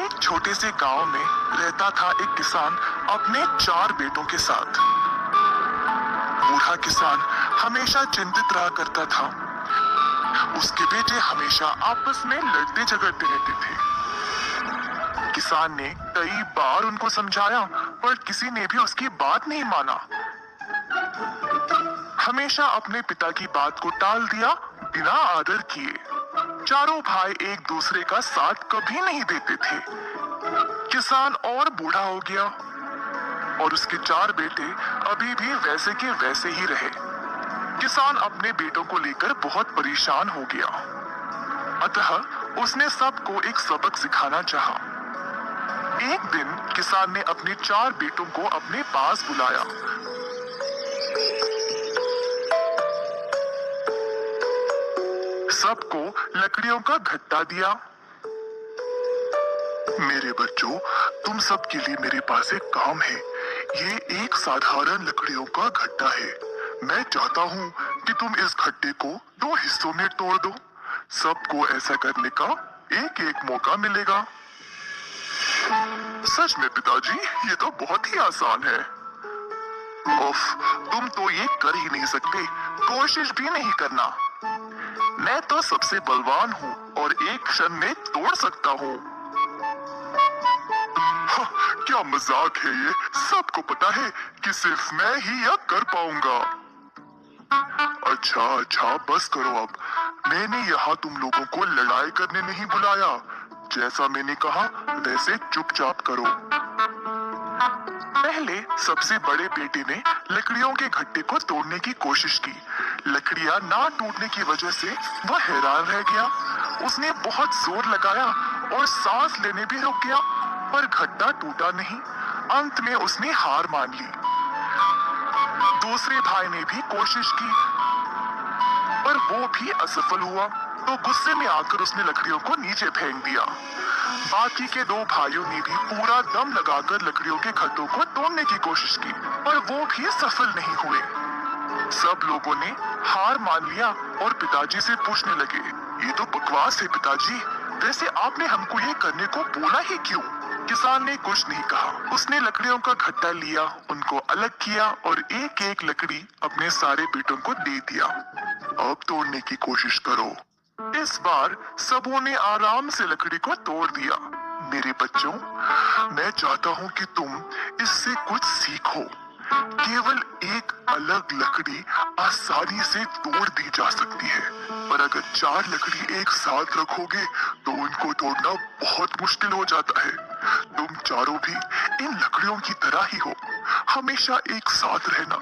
एक छोटे से गांव में रहता था एक किसान अपने 4 बेटों के साथ। बूढ़ा किसान हमेशा चिंतित रहा करता था। उसके बेटे हमेशा आपस में लड़ते झगड़ते रहते थे। किसान ने कई बार उनको समझाया, पर किसी ने भी उसकी बात नहीं माना। हमेशा अपने पिता की बात को टाल दिया बिना आदर किए। चारों भाई एक दूसरे का साथ कभी नहीं देते थे। किसान और बूढ़ा हो गया और उसके 4 बेटे अभी भी वैसे के वैसे ही रहे। किसान अपने बेटों को लेकर बहुत परेशान हो गया। अतः उसने सबको एक सबक सिखाना चाहा। एक दिन किसान ने अपने 4 बेटों को अपने पास बुलाया। सबको लकड़ियों का गट्टा दिया। मेरे बच्चों, तुम सब के लिए मेरे पास एक काम है। ये एक साधारण लकड़ियों का गट्टा है। मैं चाहता हूँ कि तुम इस गट्टे को 2 हिस्सों में तोड़ दो। सबको ऐसा करने का एक एक मौका मिलेगा। सच में पिताजी, ये तो बहुत ही आसान है। उफ, तुम तो ये कर ही नहीं सकते, कोशिश भी नहीं करना। मैं तो सबसे बलवान हूँ और एक क्षण में तोड़ सकता हूँ। क्या मजाक है ये। सबको पता है कि सिर्फ मैं ही यह कर पाऊंगा। अच्छा, बस करो अब। मैंने यहाँ तुम लोगों को लड़ाई करने नहीं बुलाया। जैसा मैंने कहा वैसे चुपचाप करो। पहले सबसे बड़े बेटे ने लकड़ियों के गट्टे को तोड़ने की कोशिश की। लकड़ियां ना टूटने की वजह से वह हैरान रह गया। उसने बहुत जोर लगाया और सांस लेने भी रुक गया, पर गट्टा टूटा नहीं। अंत में उसने हार मान ली। दूसरे भाई ने भी कोशिश की, पर वो भी असफल हुआ। तो गुस्से में आकर उसने लकड़ियों को नीचे फेंक दिया। बाकी के 2 भाइयों ने भी पूरा दम लगाकर लकड़ियों के गट्टों को तोड़ने की कोशिश की, पर वो भी सफल नहीं हुए। सब लोगों ने हार मान लिया और पिताजी से पूछने लगे, ये तो बकवास है पिताजी, वैसे आपने हमको ये करने को बोला ही क्यों? किसान ने कुछ नहीं कहा। उसने लकड़ियों का गट्टा लिया, उनको अलग किया और एक एक लकड़ी अपने सारे बेटों को दे दिया। अब तोड़ने की कोशिश करो। इस बार सबों ने आराम से लकड़ी को तोड़ दिया। मेरे बच्चों, मैं चाहता हूँ कि तुम इससे कुछ सीखो। केवल एक अलग लकड़ी आसानी से तोड़ दी जा सकती है, पर अगर 4 लकड़ी एक साथ रखोगे तो उनको तोड़ना बहुत मुश्किल हो जाता है। तुम चारों भी इन लकड़ियों की तरह ही हो। हमेशा एक साथ रहना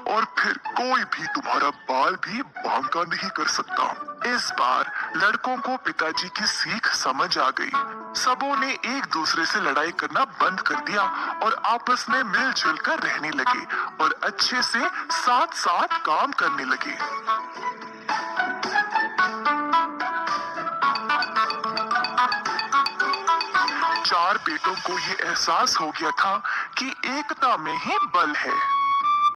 और फिर कोई भी तुम्हारा बाल भी बांका नहीं कर सकता। इस बार लड़कों को पिताजी की सीख समझ आ गई। सबों ने एक दूसरे से लड़ाई करना बंद कर दिया और आपस में मिलजुल कर रहने लगे और अच्छे से साथ साथ काम करने लगे। चार बेटों को ये एहसास हो गया था कि एकता में ही बल है।